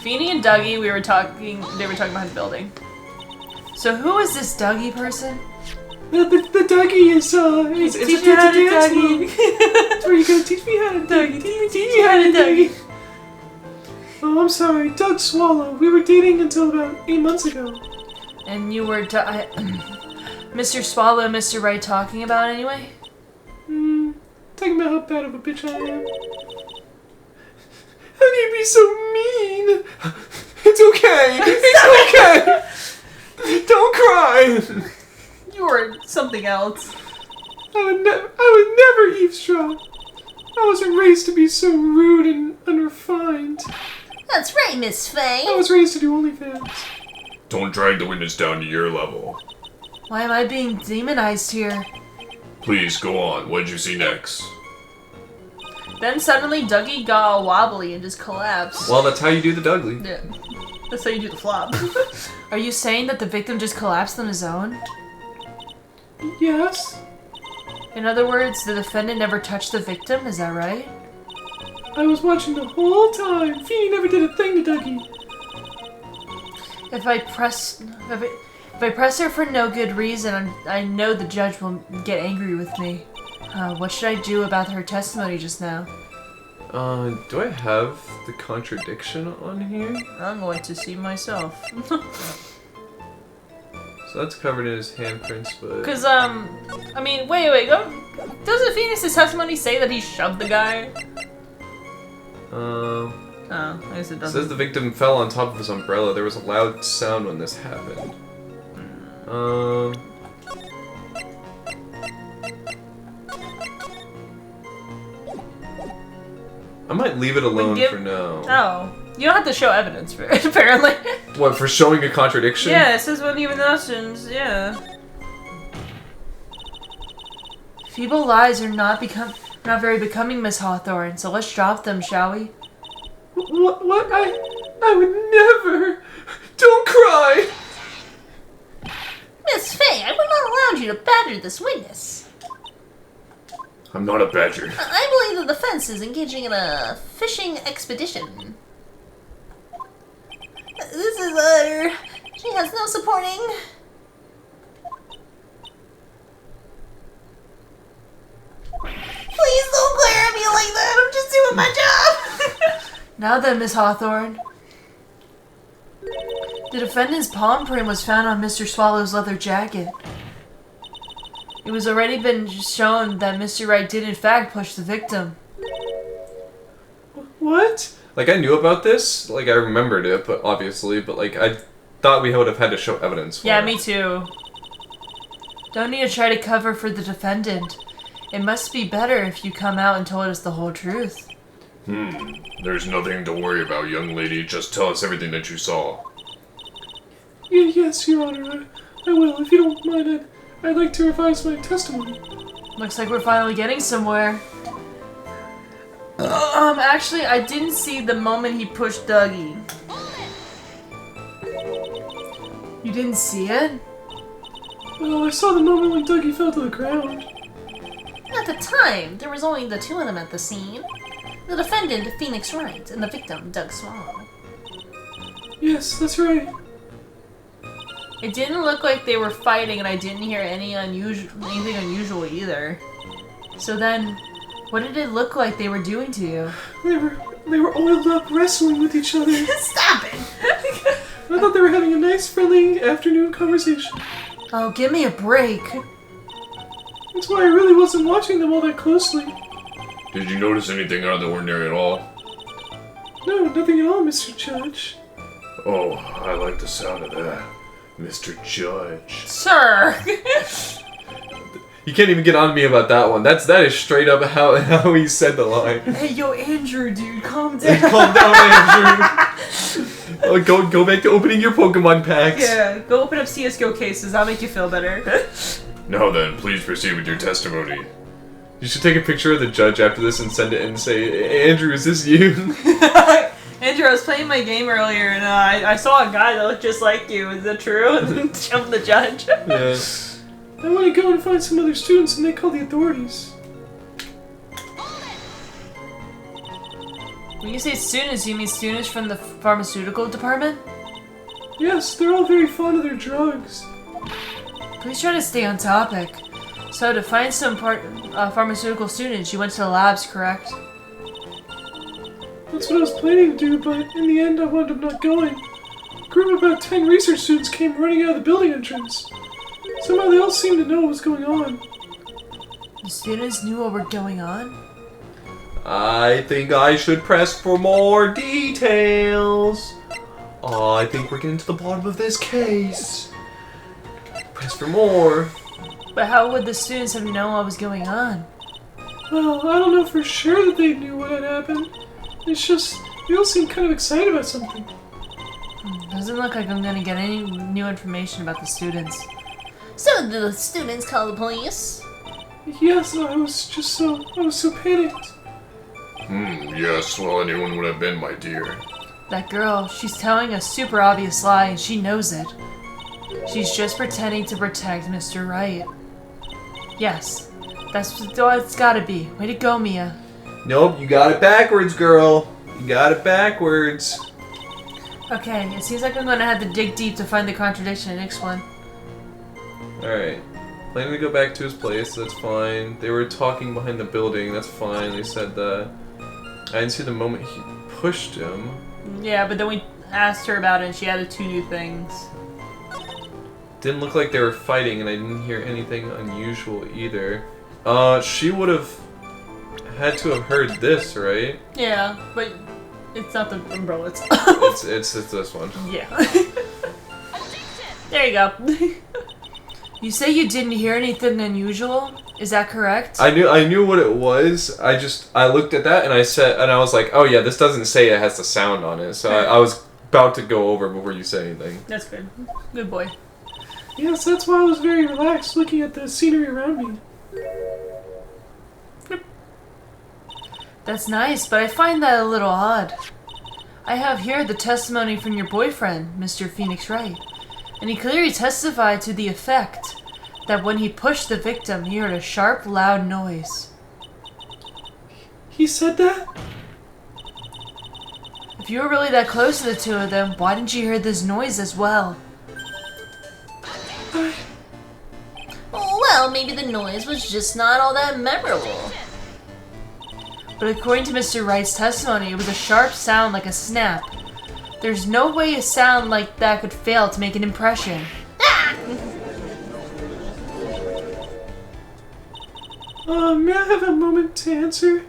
Feeny and Dougie, they were talking behind the building. So who is this Dougie person? The Dougie is it's Teach a me how to dance Dougie. move. That's where you go. Teach me how to Dougie. Teach me how to Dougie. Oh, I'm sorry, Doug Swallow. We were dating until about 8 months ago. And you were Mr. Swallow and Mr. Wright talking about anyway? Talking about how bad of a bitch I am. How do you be so mean? It's okay. It's okay. Don't cry. You were something else. I would never eavesdrop. I wasn't raised to be so rude and unrefined. That's right, Miss Faye. I was raised to do OnlyFans. Don't drag the witness down to your level. Why am I being demonized here? Please, go on. What did you see next? Then suddenly Dougie got all wobbly and just collapsed. Well, that's how you do the Dudley. Yeah. That's how you do the flop. Are you saying that the victim just collapsed on his own? Yes. In other words, the defendant never touched the victim, is that right? I was watching the whole time. Feeny never did a thing to Dougie. If I press her for no good reason, I know the judge will get angry with me. What should I do about her testimony just now? Do I have the contradiction on here? I'm going to see myself. So that's covered in his handprints, but... Cause, I mean, wait, doesn't Phoenix's testimony say that he shoved the guy? Oh, I guess it It doesn't. says the victim fell on top of his umbrella. There was a loud sound when this happened. I might leave it alone for now. Oh. You don't have to show evidence for it, apparently. What, for showing a contradiction? Yeah, it says when even notions, yeah. Feeble lies are not very becoming, Miss Hawthorne, so let's drop them, shall we? What? I would never. Don't cry. Miss Faye, I will not allow you to badger this witness. I'm not a badger. I believe the defense is engaging in a fishing expedition. This is has no supporting. Please don't glare at me like that. I'm just doing my job. Now then, Miss Hawthorne. The defendant's palm print was found on Mr. Swallow's leather jacket. It was already been shown that Mr. Wright did in fact push the victim. What? Like, I knew about this. Like, I remembered it, but obviously, but like, I thought we would have had to show evidence for Yeah, it. me too. Don't need to try to cover for the defendant. It must be better if you come out and told us the whole truth. There's nothing to worry about, young lady. Just tell us everything that you saw. Yes, Your Honor, I will. If you don't mind, I'd like to revise my testimony. Looks like we're finally getting somewhere. Actually, I didn't see the moment he pushed Dougie. You didn't see it? Well, I saw the moment when Dougie fell to the ground. At the time, there was only the two of them at the scene. The defendant, Phoenix Wright, and the victim, Doug Swallow. Yes, that's right. It didn't look like they were fighting, and I didn't hear anything unusual either. So then, what did it look like they were doing to you? They were oiled up wrestling with each other. Stop it! I thought they were having a nice, friendly afternoon conversation. Oh, give me a break. That's why I really wasn't watching them all that closely. Did you notice anything out of the ordinary at all? No, nothing at all, Mr. Judge. Oh, I like the sound of that. Mr. Judge. Sir! You can't even get on me about that one. That is straight up how he said the line. Hey, yo, Andrew, dude, calm down. Calm down, Andrew. Go back to opening your Pokemon packs. Yeah, go open up CSGO cases. That'll make you feel better. Now then, please proceed with your testimony. You should take a picture of the judge after this and send it in and say, Andrew, is this you? Andrew, I was playing my game earlier and I saw a guy that looked just like you. Is that true? And then jumped the judge. Yeah. I want to go and find some other students and they call the authorities. When you say students, you mean students from the pharmaceutical department? Yes, they're all very fond of their drugs. Please try to stay on topic. So, to find some pharmaceutical students, you went to the labs, correct? That's what I was planning to do, but in the end I wound up not going. A group of about 10 research students came running out of the building entrance. Somehow they all seemed to know what was going on. The students knew what was going on? I think I should press for more details. I think we're getting to the bottom of this case. Press for more. But how would the students have known what was going on? Well, I don't know for sure that they knew what had happened. It's just, they all seemed kind of excited about something. Doesn't look like I'm gonna get any new information about the students. So the students call the police? Yes, I was so panicked. Yes, well, anyone would have been, my dear. That girl, she's telling a super obvious lie and she knows it. She's just pretending to protect Mr. Wright. Yes, that's what it's gotta be. Way to go, Mia. Nope, you got it backwards, girl. You got it backwards. Okay, it seems like I'm gonna have to dig deep to find the contradiction in the next one. Alright. Planning to go back to his place, that's fine. They were talking behind the building, that's fine. They said that. I didn't see the moment he pushed him. Yeah, but then we asked her about it and she added 2 new things. Didn't look like they were fighting, and I didn't hear anything unusual either. She would have had to have heard this, right? Yeah, but it's not the umbrella, it's... it's this one. Yeah. There you go. You say you didn't hear anything unusual? Is that correct? I knew what it was. I looked at that and I was like, oh yeah, this doesn't say it has the sound on it. So I was about to go over before you say anything. That's good. Good boy. Yes, that's why I was very relaxed looking at the scenery around me. That's nice, but I find that a little odd. I have here the testimony from your boyfriend, Mr. Phoenix Wright, and he clearly testified to the effect that when he pushed the victim, he heard a sharp, loud noise. He said that? If you were really that close to the two of them, why didn't you hear this noise as well? Well, maybe the noise was just not all that memorable. But according to Mr. Wright's testimony, it was a sharp sound like a snap. There's no way a sound like that could fail to make an impression. May I have a moment to answer?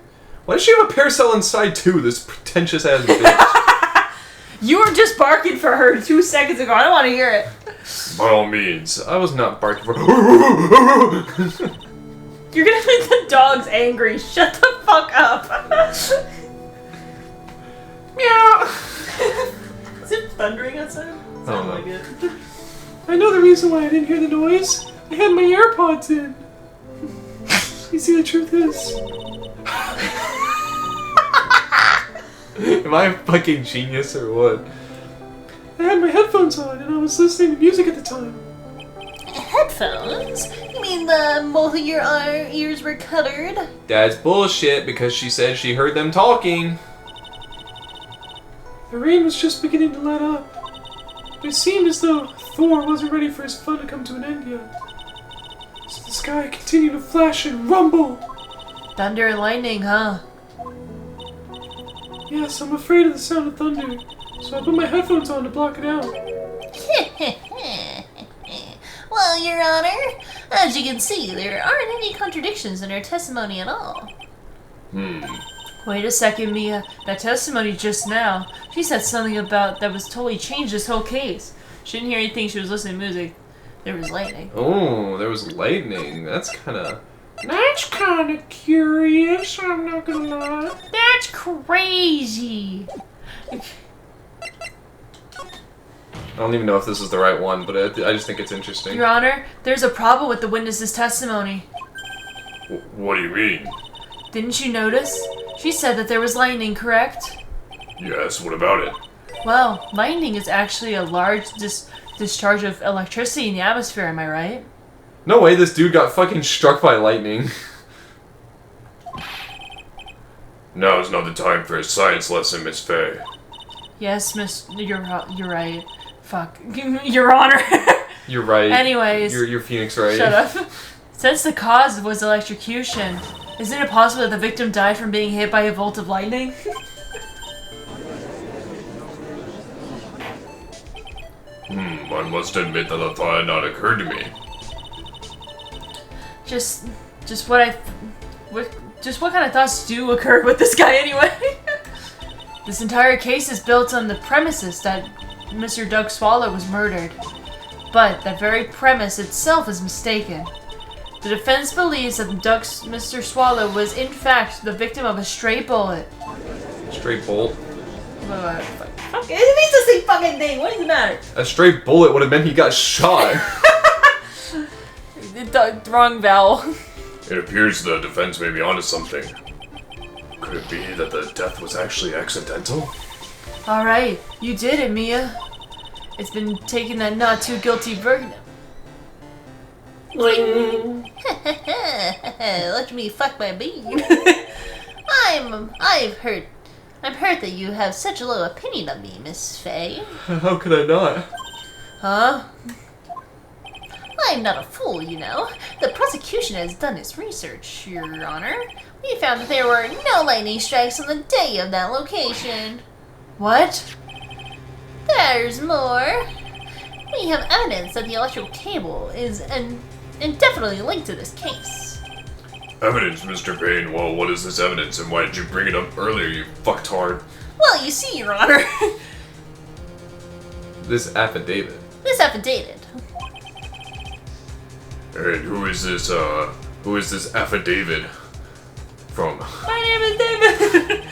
Why does she have a paracel inside too, this pretentious ass bitch? You were just barking for her 2 seconds ago. I don't want to hear it. By all means. I was not barking for You're gonna make the dogs angry. Shut the fuck up. Meow! Is it thundering outside? I don't know. Like it. I know the reason why I didn't hear the noise. I had my AirPods in. You see, the truth is... Am I a fucking genius or what? I had my headphones on and I was listening to music at the time. Headphones? You mean both of your ears were covered? That's bullshit because she said she heard them talking. The rain was just beginning to let up. It seemed as though Thor wasn't ready for his fun to come to an end yet. So the sky continued to flash and rumble. Thunder and lightning, huh? Yes, I'm afraid of the sound of thunder, so I put my headphones on to block it out. Well, Your Honor, as you can see, there aren't any contradictions in her testimony at all. Wait a second, Mia. That testimony just now, she said something about that was totally changed this whole case. She didn't hear anything, she was listening to music. There was lightning. Oh, there was lightning. That's kinda... That's kinda curious, I'm not gonna lie. That's crazy! I don't even know if this is the right one, but I just think it's interesting. Your Honor, there's a problem with the witness's testimony. What do you mean? Didn't you notice? She said that there was lightning, correct? Yes, what about it? Well, lightning is actually a large discharge of electricity in the atmosphere, am I right? No way this dude got fucking struck by lightning. Now is not the time for a science lesson, Miss Faye. Yes, you're right. Fuck. Your Honor. You're right. Anyways. You're Phoenix right. Shut up. Since the cause was electrocution, isn't it possible that the victim died from being hit by a bolt of lightning? I must admit that the thought had not occurred to me. Just what kind of thoughts do occur with this guy anyway? This entire case is built on the premises that Mr. Doug Swallow was murdered. But that very premise itself is mistaken. The defense believes that Mr. Swallow was in fact the victim of a stray bullet. Straight bolt. Fuck, it means the same fucking thing. What does it matter? A straight bullet would have meant he got shot. The wrong vowel. It appears the defense may be onto something. Could it be that the death was actually accidental? Alright, you did it, Mia. It's been taking that not too guilty verdict. Let me fuck my bean. I've heard that you have such a low opinion of me, Miss Faye. How could I not? Huh? I'm not a fool, you know. The prosecution has done its research, Your Honor. We found that there were no lightning strikes on the day of that location. What? There's more. We have evidence that the electrical cable is indefinitely linked to this case. Evidence, Mr. Payne. Well, what is this evidence and why did you bring it up earlier, you fucktard? Well, you see, Your Honor. This affidavit. This affidavit. And who is this affidavit from? My name is David!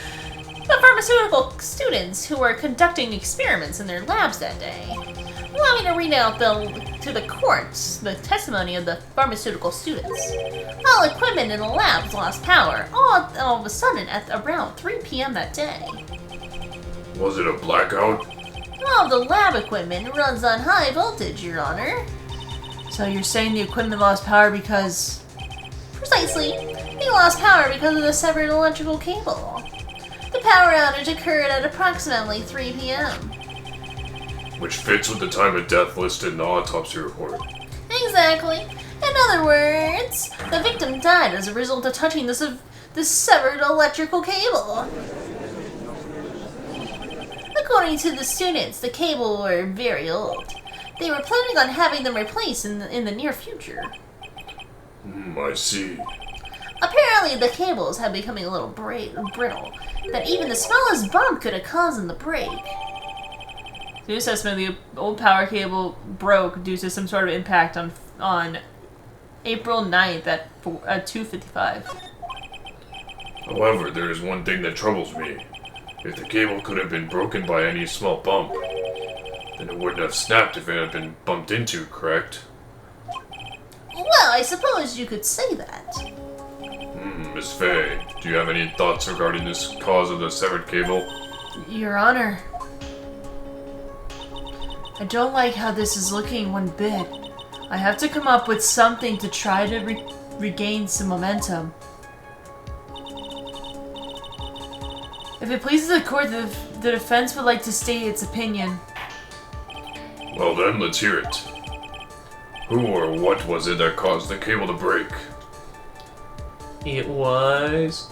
The pharmaceutical students who were conducting experiments in their labs that day. Allow me to read out to the courts the testimony of the pharmaceutical students. All equipment in the labs lost power all of a sudden at around 3 p.m. that day. Was it a blackout? All of the lab equipment runs on high voltage, Your Honor. So you're saying the equipment lost power because... Precisely. They lost power because of the severed electrical cable. The power outage occurred at approximately 3 p.m. Which fits with the time of death listed in the autopsy report. Exactly. In other words, the victim died as a result of touching the severed electrical cable. According to the students, the cable were very old. They were planning on having them replaced in the near future. I see. Apparently, the cables had becoming a little brittle, that even the smallest bump could have caused them to break. The assessment, the old power cable broke due to some sort of impact on April 9th at 2:55. However, there is one thing that troubles me. If the cable could have been broken by any small bump, then it wouldn't have snapped if it had been bumped into, correct? Well, I suppose you could say that. Miss Faye, do you have any thoughts regarding this cause of the severed cable? Your Honor, I don't like how this is looking one bit. I have to come up with something to try to regain some momentum. If it pleases the court, the defense would like to state its opinion. Well then, let's hear it. Who or what was it that caused the cable to break? It was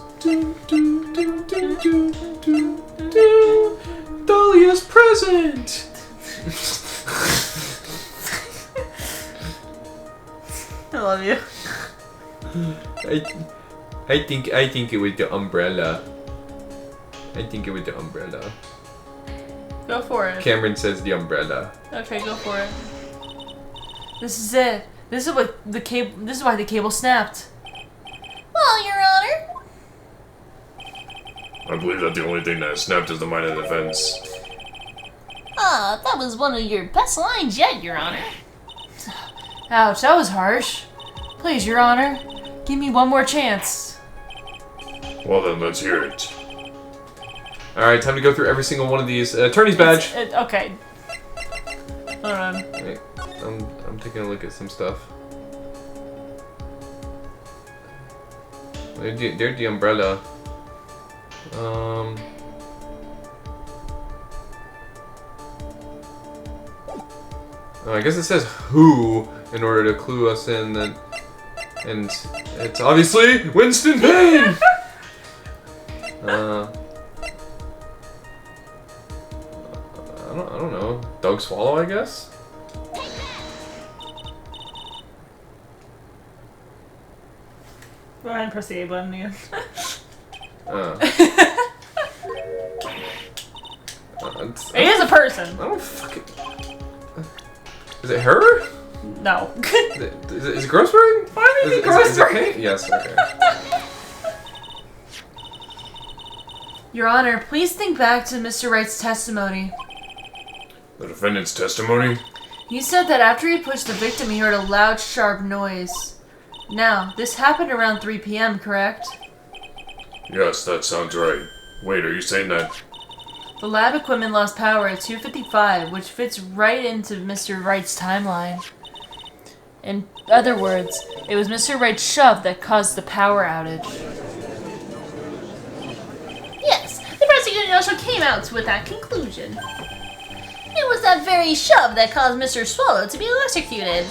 Dahlia's present. I love you. I think it was the umbrella. I think it was the umbrella. Go for it. Cameron says the umbrella. Okay, go for it. This is it. This is what the cable. This is why the cable snapped. Well, Your Honor. I believe that the only thing that snapped is the mind of the defense. Ah, that was one of your best lines yet, Your Honor. Ouch, that was harsh. Please, Your Honor, give me one more chance. Well then, let's hear it. Alright, time to go through every single one of these. Attorney's badge! Okay. Hold on. Wait, I'm taking a look at some stuff. There's the umbrella. Oh, I guess it says who in order to clue us in that, and it's obviously Winston Payne. I don't know. Doug Swallow, I guess. Go ahead and press the A button again. It is a person. I don't fucking. Is it her? No. Is it Grossberg? Why would it be Is it Grossberg? Payne? Yes. Okay. Your Honor, please think back to Mr. Wright's testimony. The defendant's testimony? He said that after he pushed the victim, he heard a loud, sharp noise. Now, this happened around 3 p.m., correct? Yes, that sounds right. Wait, are you saying that? The lab equipment lost power at 2:55, which fits right into Mr. Wright's timeline. In other words, it was Mr. Wright's shove that caused the power outage. Yes, the prosecution also came out with that conclusion. It was that very shove that caused Mr. Swallow to be electrocuted.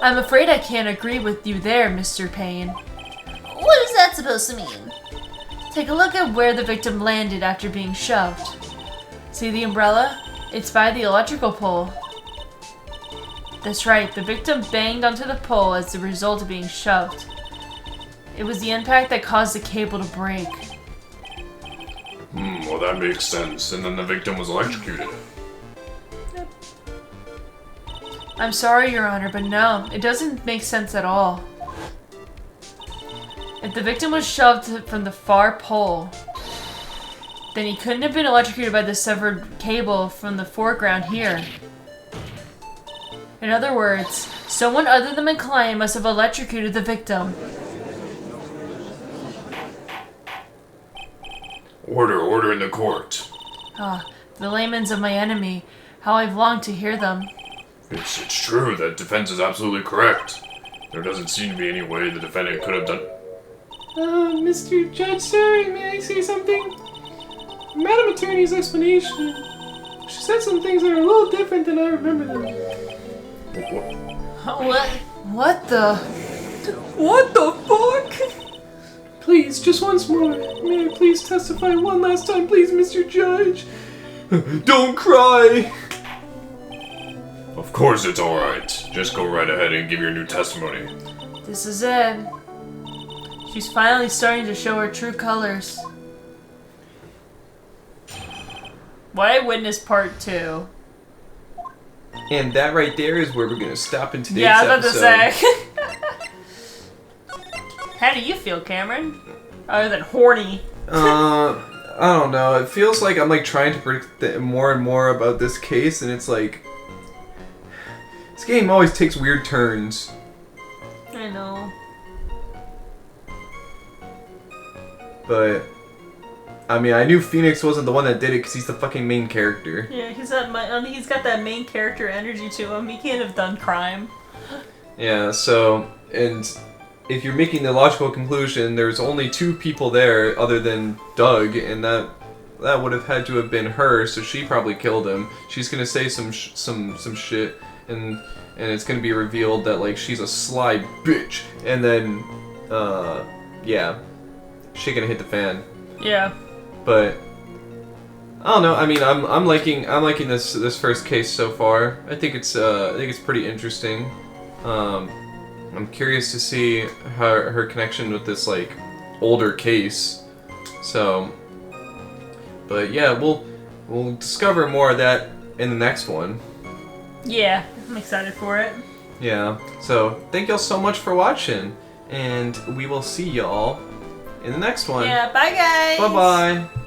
I'm afraid I can't agree with you there, Mr. Payne. What is that supposed to mean? Take a look at where the victim landed after being shoved. See the umbrella? It's by the electrical pole. That's right, the victim banged onto the pole as a result of being shoved. It was the impact that caused the cable to break. Well that makes sense. And then the victim was electrocuted. I'm sorry, Your Honor, but no, it doesn't make sense at all. If the victim was shoved from the far pole, then he couldn't have been electrocuted by the severed cable from the foreground here. In other words, someone other than my client must have electrocuted the victim. Order in the court. Ah, the laments of my enemy. How I've longed to hear them. It's true that defense is absolutely correct. There doesn't seem to be any way the defendant could have done... Mr. Judge, sir, may I say something? Madam Attorney's explanation. She said some things that are a little different than I remember them. What? What the? What the fuck? Please, just once more. May I please testify one last time, please, Mr. Judge? Don't cry! Of course it's alright. Just go right ahead and give your new testimony. This is it. She's finally starting to show her true colors. Why witness part 2? And that right there is where we're gonna stop in today's Yeah, I was episode. about to say. How do you feel, Cameron? Other than horny. I don't know. It feels like I'm like trying to predict more and more about this case, and it's like this game always takes weird turns. I know. But I mean, I knew Phoenix wasn't the one that did it because he's the fucking main character. Yeah, he's got that main character energy to him. He can't have done crime. Yeah. So, and if you're making the logical conclusion, there's only 2 people there other than Doug, and that would have had to have been her. So she probably killed him. She's gonna say some shit, and it's gonna be revealed that like she's a sly bitch, and then yeah, shit gonna hit the fan. Yeah. But I don't know. I mean, I'm liking this first case so far. I think it's pretty interesting. I'm curious to see her connection with this like older case. So, but yeah, we'll discover more of that in the next one. Yeah, I'm excited for it. Yeah. So thank y'all so much for watching, and we will see y'all in the next one. Yeah, bye guys! Bye bye.